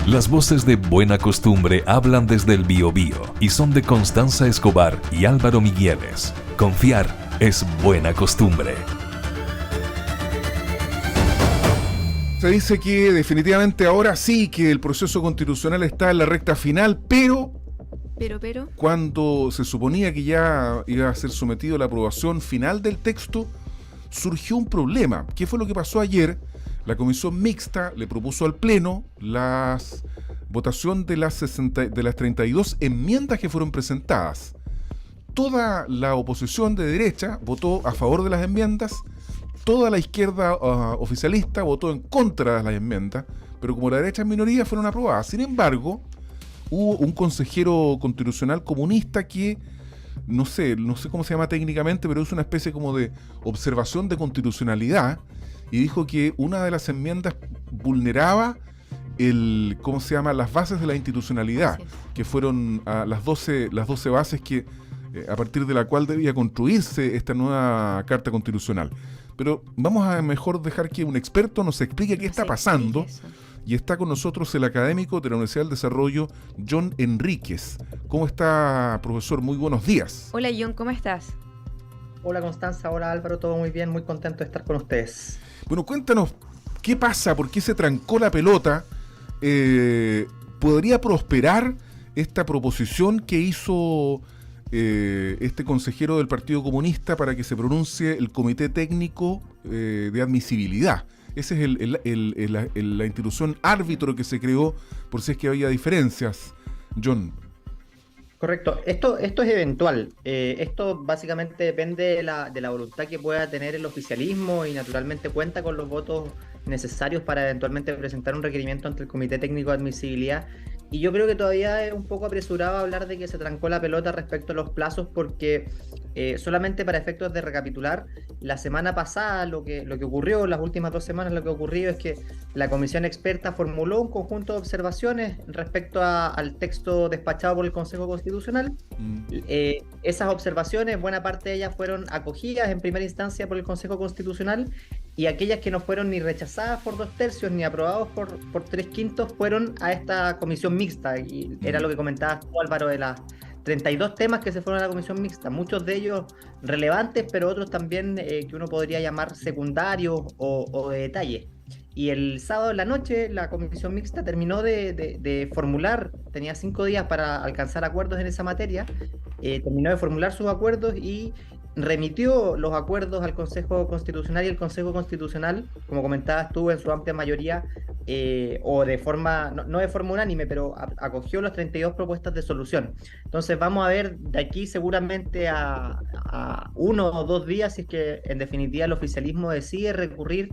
Las voces de Buena Costumbre hablan desde el Biobío y son de Constanza Escobar y Álvaro Migueles. Confiar es buena costumbre. Se dice que definitivamente ahora sí que el proceso constitucional está en la recta final, pero cuando se suponía que ya iba a ser sometido a la aprobación final del texto, surgió un problema. ¿Qué fue lo que pasó ayer? La comisión mixta le propuso al Pleno la votación de las 32 enmiendas que fueron presentadas. Toda la oposición de derecha votó a favor de las enmiendas, toda la izquierda oficialista votó en contra de las enmiendas, pero como la derecha es minoría, fueron aprobadas. Sin embargo, hubo un consejero constitucional comunista que no sé cómo se llama técnicamente, pero es una especie como de observación de constitucionalidad, y dijo que una de las enmiendas vulneraba las bases de la institucionalidad, que fueron las 12 bases que a partir de la cual debía construirse esta nueva Carta Constitucional. Pero vamos a mejor dejar que un experto nos explique qué está pasando. Y está con nosotros el académico de la Universidad del Desarrollo, John Enríquez. ¿Cómo está, profesor? Muy buenos días. Hola, John, ¿cómo estás? Hola, Constanza. Hola, Álvaro. Todo muy bien, muy contento de estar con ustedes. Bueno, cuéntanos, ¿qué pasa? ¿Por qué se trancó la pelota? ¿Podría prosperar esta proposición que hizo este consejero del Partido Comunista para que se pronuncie el Comité Técnico de Admisibilidad? Esa es la institución árbitro que se creó por si es que había diferencias, John. Correcto. Esto es eventual. Esto básicamente depende de la voluntad que pueda tener el oficialismo y naturalmente cuenta con los votos necesarios para eventualmente presentar un requerimiento ante el Comité Técnico de Admisibilidad. Y yo creo que todavía es un poco apresurado hablar de que se trancó la pelota respecto a los plazos porque solamente para efectos de recapitular, la semana pasada lo que ocurrió, las últimas 2 semanas lo que ocurrió es que la comisión experta formuló un conjunto de observaciones respecto al texto despachado por el Consejo Constitucional. Esas observaciones, buena parte de ellas fueron acogidas en primera instancia por el Consejo Constitucional y aquellas que no fueron ni rechazadas por 2/3 ni aprobados por 3/5 fueron a esta comisión mixta, y era lo que comentabas tú, Álvaro, de las 32 temas que se fueron a la comisión mixta, muchos de ellos relevantes, pero otros también que uno podría llamar secundarios o de detalle. Y el sábado en la noche la comisión mixta terminó de formular, tenía 5 días para alcanzar acuerdos en esa materia, terminó de formular sus acuerdos y remitió los acuerdos al Consejo Constitucional, y el Consejo Constitucional, como comentabas tú, en su amplia mayoría, o de forma, no de forma unánime, pero acogió las 32 propuestas de solución. Entonces vamos a ver de aquí seguramente a 1 o 2 días si es que en definitiva el oficialismo decide recurrir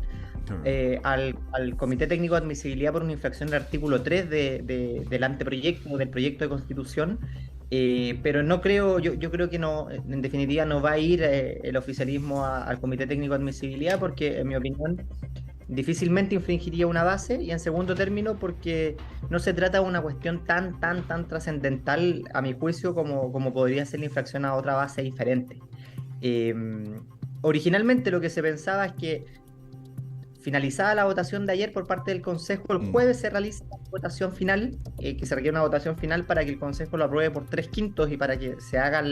al Comité Técnico de Admisibilidad por una infracción del artículo 3 del anteproyecto, del proyecto de Constitución. Pero no creo, yo creo que no, en definitiva no va a ir el oficialismo al Comité Técnico de Admisibilidad porque, en mi opinión, difícilmente infringiría una base, y en segundo término porque no se trata de una cuestión tan trascendental, a mi juicio, como podría ser la infracción a otra base diferente. Originalmente lo que se pensaba es que finalizada la votación de ayer por parte del Consejo, el jueves se realiza la votación final, que se requiere una votación final para que el Consejo lo apruebe por 3/5 y para que se haga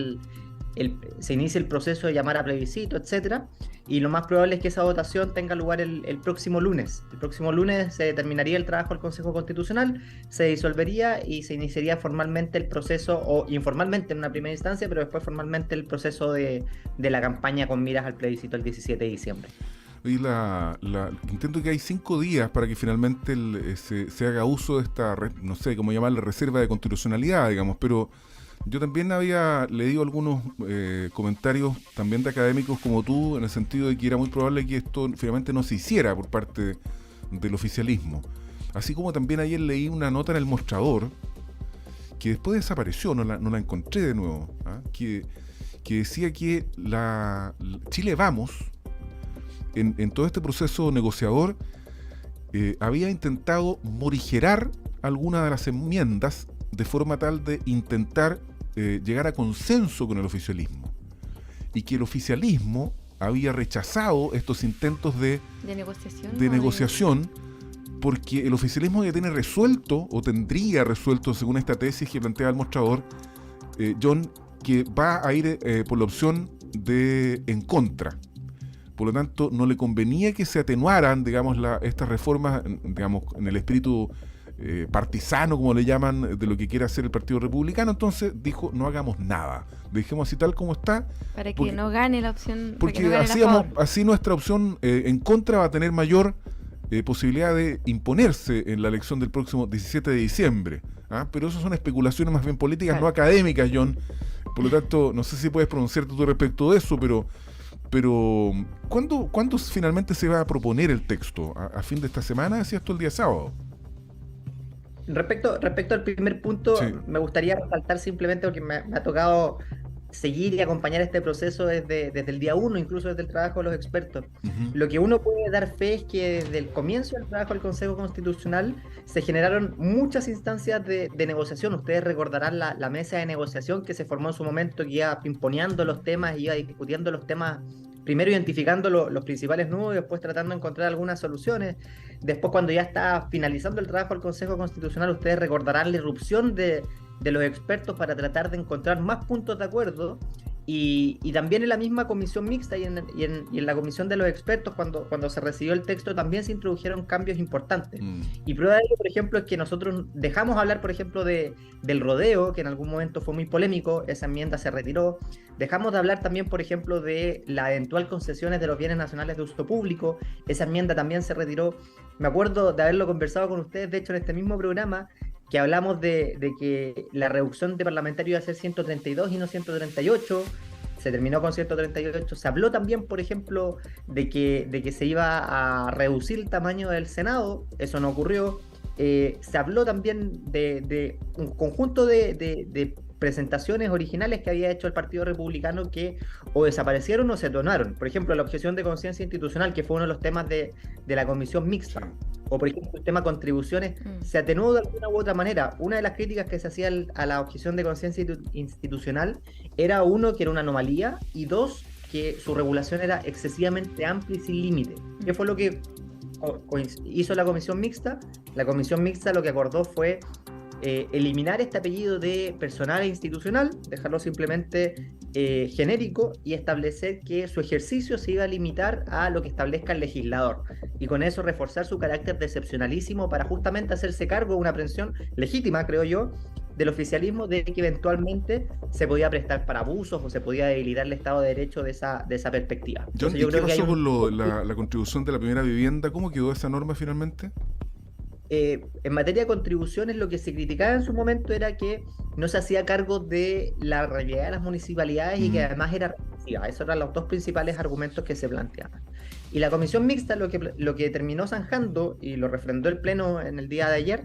se inicie el proceso de llamar a plebiscito, etcétera. Y lo más probable es que esa votación tenga lugar el próximo lunes. El próximo lunes se terminaría el trabajo del Consejo Constitucional, se disolvería y se iniciaría formalmente el proceso, o informalmente en una primera instancia, pero después formalmente el proceso de la campaña con miras al plebiscito el 17 de diciembre. Y entiendo que hay 5 días para que finalmente se haga uso de esta, no sé cómo llamarla, reserva de constitucionalidad, digamos, pero yo también había leído algunos comentarios también de académicos como tú, en el sentido de que era muy probable que esto finalmente no se hiciera por parte del oficialismo. Así como también ayer leí una nota en El Mostrador, que después desapareció, no la encontré de nuevo, que decía que Chile Vamos, en todo este proceso negociador, había intentado morigerar algunas de las enmiendas de forma tal de intentar llegar a consenso con el oficialismo, y que el oficialismo había rechazado estos intentos de negociación porque el oficialismo ya tiene resuelto, o tendría resuelto, según esta tesis que plantea el mostrador, John, que va a ir por la opción de en contra. Por lo tanto, no le convenía que se atenuaran, digamos, estas reformas, digamos, en el espíritu partisano, como le llaman, de lo que quiere hacer el Partido Republicano. Entonces dijo, no hagamos nada, dejemos así tal como está. Para que no gane la opción. Porque no así nuestra opción en contra va a tener mayor posibilidad de imponerse en la elección del próximo 17 de diciembre. ¿Ah? Pero eso son especulaciones más bien políticas, claro, no académicas, John. Por lo tanto, no sé si puedes pronunciarte tú respecto de eso, pero ¿cuándo finalmente se va a proponer el texto? ¿A fin de esta semana? ¿Decías tú el día sábado? Respecto al primer punto, sí, me gustaría resaltar simplemente porque me ha tocado seguir y acompañar este proceso desde el día 1, incluso desde el trabajo de los expertos. Lo que uno puede dar fe es que desde el comienzo del trabajo del Consejo Constitucional se generaron muchas instancias de negociación. Ustedes recordarán la mesa de negociación que se formó en su momento, que iba pimponeando los temas, iba discutiendo los temas, primero identificando los principales nudos y después tratando de encontrar algunas soluciones. Después, cuando ya está finalizando el trabajo del Consejo Constitucional, ustedes recordarán la irrupción de los expertos para tratar de encontrar más puntos de acuerdo, y también en la misma comisión mixta y en la comisión de los expertos, cuando se recibió el texto, también se introdujeron cambios importantes. Y prueba de ello, por ejemplo, es que nosotros dejamos hablar, por ejemplo, del rodeo, que en algún momento fue muy polémico, esa enmienda se retiró. Dejamos de hablar también, por ejemplo, de la eventual concesiones de los bienes nacionales de uso público, esa enmienda también se retiró. Me acuerdo de haberlo conversado con ustedes, de hecho, en este mismo programa, que hablamos de que la reducción de parlamentarios iba a ser 132 y no 138, se terminó con 138. Se habló también, por ejemplo, de que se iba a reducir el tamaño del Senado, eso no ocurrió. Se habló también de un conjunto de presentaciones originales que había hecho el Partido Republicano que o desaparecieron o se atenuaron. Por ejemplo, la objeción de conciencia institucional, que fue uno de los temas de la comisión mixta. O por ejemplo, el tema contribuciones, se atenuó de alguna u otra manera. Una de las críticas que se hacía a la objeción de conciencia institucional era, uno, que era una anomalía, y dos, que su regulación era excesivamente amplia y sin límite. ¿Qué fue lo que hizo la comisión mixta? La comisión mixta lo que acordó fue eliminar este apellido de personal e institucional, dejarlo simplemente genérico, y establecer que su ejercicio se iba a limitar a lo que establezca el legislador, y con eso reforzar su carácter de excepcionalísimo para justamente hacerse cargo de una aprehensión legítima, creo yo, del oficialismo, de que eventualmente se podía prestar para abusos o se podía debilitar el Estado de Derecho de esa perspectiva. John, ¿y qué pasó con la contribución de la primera vivienda? ¿Cómo quedó esa norma finalmente? En materia de contribuciones, lo que se criticaba en su momento era que no se hacía cargo de la realidad de las municipalidades y que además era regresiva. Esos eran los dos principales argumentos que se planteaban. Y la comisión mixta lo que terminó zanjando, y lo refrendó el Pleno en el día de ayer,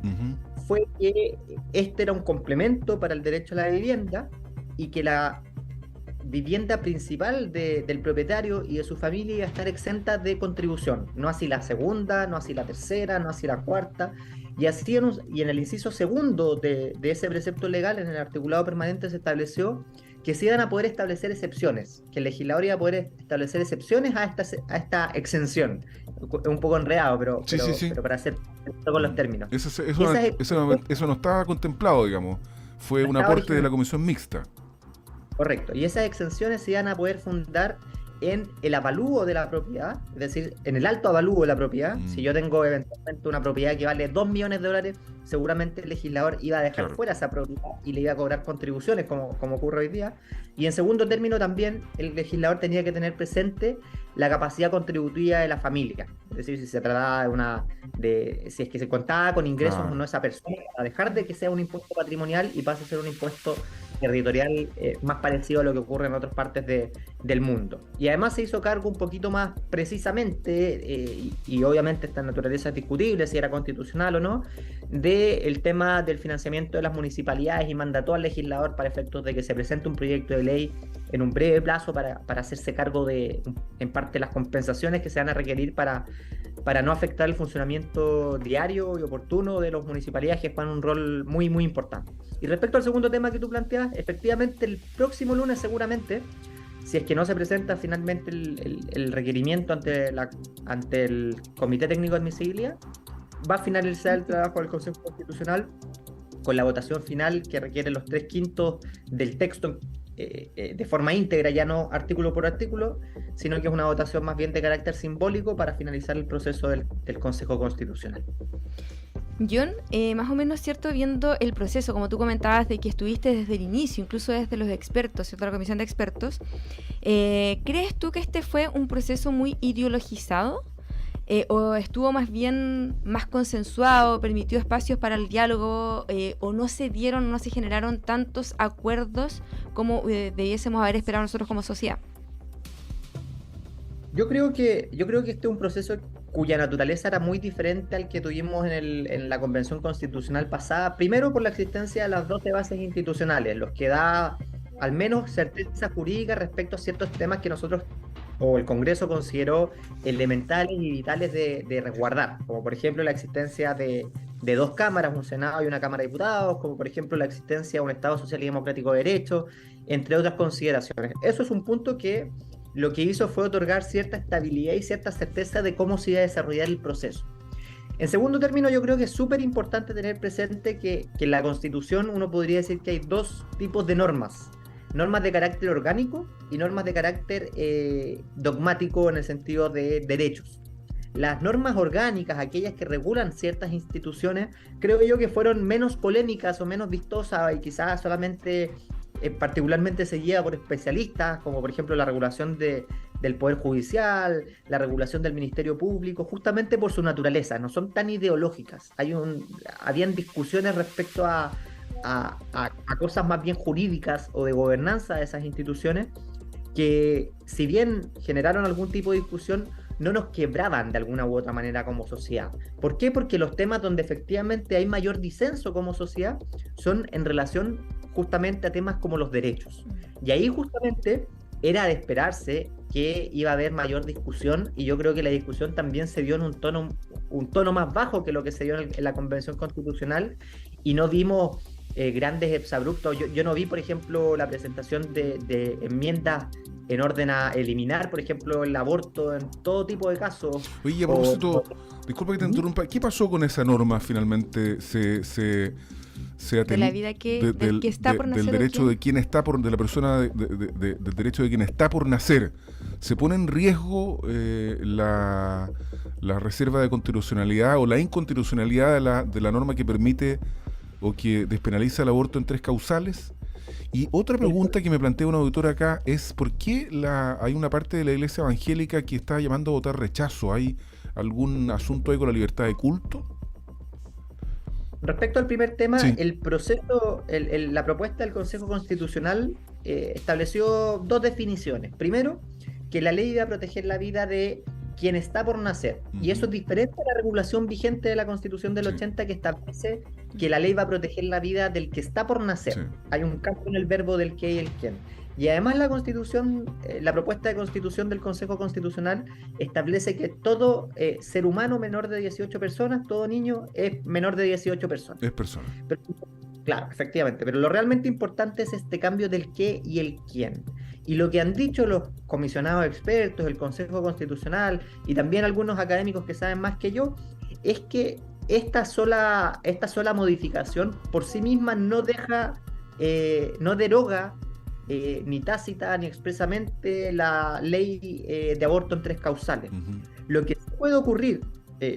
fue que este era un complemento para el derecho a la vivienda, y que la vivienda principal del propietario y de su familia iba a estar exenta de contribución, no así la segunda, no así la tercera, no así la cuarta, y en el inciso segundo de ese precepto legal, en el articulado permanente, se estableció que se iban a poder establecer excepciones, que el legislador iba a poder establecer excepciones a esta exención. Un poco enredado, pero para hacer esto con los términos. Eso no estaba contemplado, digamos, fue un aporte de la comisión mixta. Correcto, y esas exenciones se iban a poder fundar en el avalúo de la propiedad, es decir, en el alto avalúo de la propiedad. Si yo tengo eventualmente una propiedad que vale $2 millones, seguramente el legislador iba a dejar fuera esa propiedad y le iba a cobrar contribuciones, como ocurre hoy día. Y en segundo término, también el legislador tenía que tener presente la capacidad contributiva de la familia, es decir, si se trataba si es que se contaba con ingresos o no esa persona, a dejar de que sea un impuesto patrimonial y pase a ser un impuesto territorial más parecido a lo que ocurre en otras partes del mundo. Y además se hizo cargo un poquito más precisamente, y obviamente esta naturaleza es discutible si era constitucional o no, del tema del financiamiento de las municipalidades, y mandató al legislador para efectos de que se presente un proyecto de ley en un breve plazo para hacerse cargo de, en parte, las compensaciones que se van a requerir para no afectar el funcionamiento diario y oportuno de las municipalidades, que juegan un rol muy, muy importante. Y respecto al segundo tema que tú planteas, efectivamente el próximo lunes seguramente, si es que no se presenta finalmente el requerimiento ante el Comité Técnico de Admisibilidad, va a finalizar el trabajo del Consejo Constitucional con la votación final que requiere los 3/5 del texto de forma íntegra, ya no artículo por artículo, sino que es una votación más bien de carácter simbólico para finalizar el proceso del Consejo Constitucional. John, más o menos cierto, viendo el proceso, como tú comentabas, de que estuviste desde el inicio, incluso desde los expertos, ¿cierto? La comisión de expertos, ¿crees tú que este fue un proceso muy ideologizado? ¿O estuvo más bien más consensuado, permitió espacios para el diálogo, o no se generaron tantos acuerdos como debiésemos haber esperado nosotros como sociedad? Yo creo que este es un proceso cuya naturaleza era muy diferente al que tuvimos en la Convención Constitucional pasada, primero por la existencia de las 12 bases institucionales, los que da al menos certeza jurídica respecto a ciertos temas que nosotros o el Congreso consideró elementales y vitales de resguardar, como por ejemplo la existencia de 2 cámaras, un Senado y una Cámara de Diputados, como por ejemplo la existencia de un Estado social y democrático de derecho, entre otras consideraciones. Eso es un punto que lo que hizo fue otorgar cierta estabilidad y cierta certeza de cómo se iba a desarrollar el proceso. En segundo término, yo creo que es súper importante tener presente que en la Constitución uno podría decir que hay 2 tipos de normas. Normas de carácter orgánico y normas de carácter dogmático en el sentido de derechos. Las normas orgánicas, aquellas que regulan ciertas instituciones, creo yo que fueron menos polémicas o menos vistosas y quizás solamente particularmente seguida por especialistas, como por ejemplo la regulación del Poder Judicial, la regulación del Ministerio Público, justamente por su naturaleza, no son tan ideológicas. Habían discusiones respecto a cosas más bien jurídicas o de gobernanza de esas instituciones que, si bien generaron algún tipo de discusión, no nos quebraban de alguna u otra manera como sociedad. ¿Por qué? Porque los temas donde efectivamente hay mayor disenso como sociedad son en relación justamente a temas como los derechos. Y ahí justamente era de esperarse que iba a haber mayor discusión, y yo creo que la discusión también se dio en un tono más bajo que lo que se dio en la Convención Constitucional, y no vimos grandes exabruptos. Yo no vi, por ejemplo, la presentación de enmiendas en orden a eliminar, por ejemplo, el aborto en todo tipo de casos. Oye, a propósito, disculpa que te interrumpa, ¿qué pasó con esa norma finalmente? Se de la vida del que está por nacer, del derecho de quien está por, de la persona, del derecho de quien está por nacer. ¿Se pone en riesgo la reserva de constitucionalidad o la inconstitucionalidad de la norma que permite o que despenaliza el aborto en 3 causales? Y otra pregunta que me plantea un auditor acá es ¿por qué hay una parte de la iglesia evangélica que está llamando a votar rechazo? ¿Hay algún asunto ahí con la libertad de culto? Respecto al primer tema, sí. El proceso, la propuesta del Consejo Constitucional estableció 2 definiciones. Primero, que la ley iba a proteger la vida de quien está por nacer. Y eso es diferente a la regulación vigente de la Constitución del 80, que establece que la ley va a proteger la vida del que está por nacer. Sí. Hay un cambio en el verbo del qué y el quién. Y además la Constitución, la propuesta de Constitución del Consejo Constitucional establece que todo ser humano menor de 18 personas, todo niño es menor de 18 personas. Es persona. Pero, claro, efectivamente. Pero lo realmente importante es este cambio del qué y el quién. Y lo que han dicho los comisionados expertos, el Consejo Constitucional y también algunos académicos que saben más que yo, es que esta sola modificación por sí misma no deroga ni tácita ni expresamente la ley de aborto en 3 causales. Lo que puede ocurrir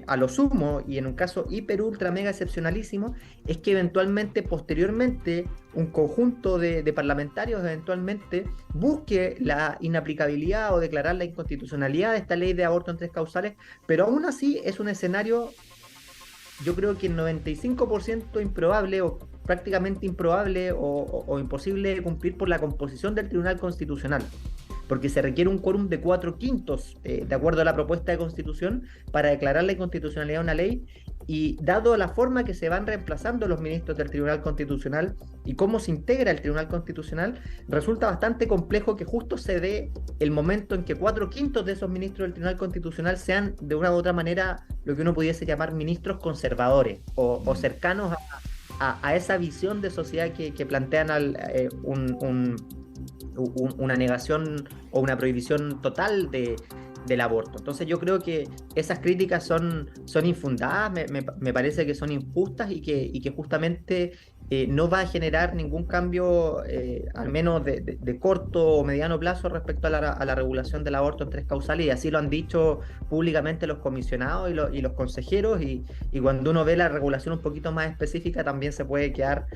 a lo sumo, y en un caso hiper ultra mega excepcionalísimo, es que eventualmente, posteriormente, un conjunto de parlamentarios eventualmente busque la inaplicabilidad o declarar la inconstitucionalidad de esta ley de aborto en 3 causales, pero aún así es un escenario, yo creo que 95% improbable o prácticamente improbable o imposible de cumplir por la composición del Tribunal Constitucional, porque se requiere un quórum de 4/5 de acuerdo a la propuesta de Constitución para declarar la inconstitucionalidad de una ley, y dado la forma que se van reemplazando los ministros del Tribunal Constitucional y cómo se integra el Tribunal Constitucional, resulta bastante complejo que justo se dé el momento en que 4/5 de esos ministros del Tribunal Constitucional sean de una u otra manera lo que uno pudiese llamar ministros conservadores o cercanos a esa visión de sociedad que plantean una negación o una prohibición total de del aborto. Entonces yo creo que esas críticas son infundadas, me parece que son injustas y que justamente no va a generar ningún cambio, al menos de corto o mediano plazo, respecto a la regulación del aborto en 3 causales, y así lo han dicho públicamente los comisionados y los consejeros, y cuando uno ve la regulación un poquito más específica también se puede quedar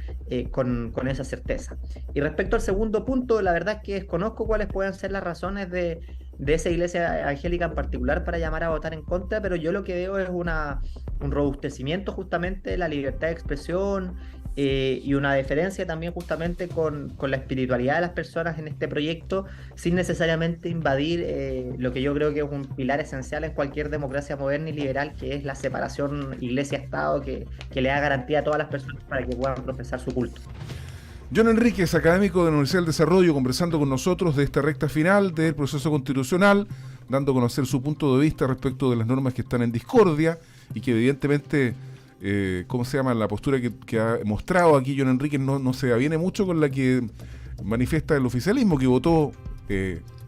con esa certeza. Y respecto al segundo punto, la verdad es que desconozco cuáles pueden ser las razones de esa iglesia evangélica en particular para llamar a votar en contra, pero yo lo que veo es un robustecimiento justamente de la libertad de expresión, y una deferencia también justamente con la espiritualidad de las personas en este proyecto, sin necesariamente invadir lo que yo creo que es un pilar esencial en cualquier democracia moderna y liberal, que es la separación iglesia-estado, que le da garantía a todas las personas para que puedan profesar su culto. John Enríquez, académico de la Universidad del Desarrollo, conversando con nosotros de esta recta final del proceso constitucional, dando a conocer su punto de vista respecto de las normas que están en discordia y que evidentemente, la postura que ha mostrado aquí John Enríquez no se aviene mucho con la que manifiesta el oficialismo, que votó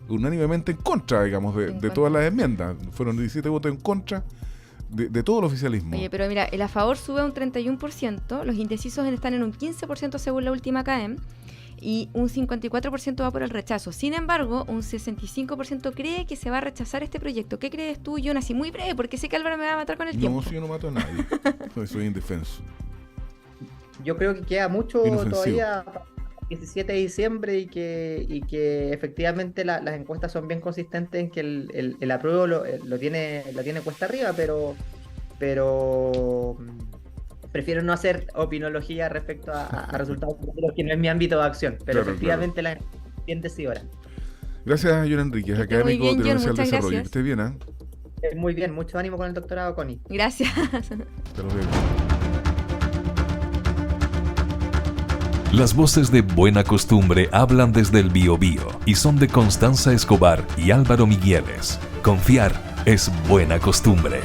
unánimemente en contra, digamos, de todas las enmiendas. Fueron 17 votos en contra de todo el oficialismo. Oye, pero mira, el a favor sube a un 31%, los indecisos están en un 15% según la última CADEM, y un 54% va por el rechazo. Sin embargo, un 65% cree que se va a rechazar este proyecto. ¿Qué crees tú, John? Así muy breve, porque sé que Álvaro me va a matar con el tiempo. No, si yo no mato a nadie. Soy indefenso. Yo creo que queda mucho todavía para el 17 de diciembre y que efectivamente las encuestas son bien consistentes en que el apruebo lo tiene cuesta arriba, pero prefiero no hacer opinología respecto a resultados futuros, que no es mi ámbito de acción, pero claro, efectivamente la bien decidora. Gracias, John Enríquez, académico de la Universidad del Desarrollo. Que esté bien, ¿eh? Muy bien, mucho ánimo con el doctorado, Connie. Gracias. Te lo veo. Las voces de Buena Costumbre hablan desde el Biobío y son de Constanza Escobar y Álvaro Migueles. Confiar es buena costumbre.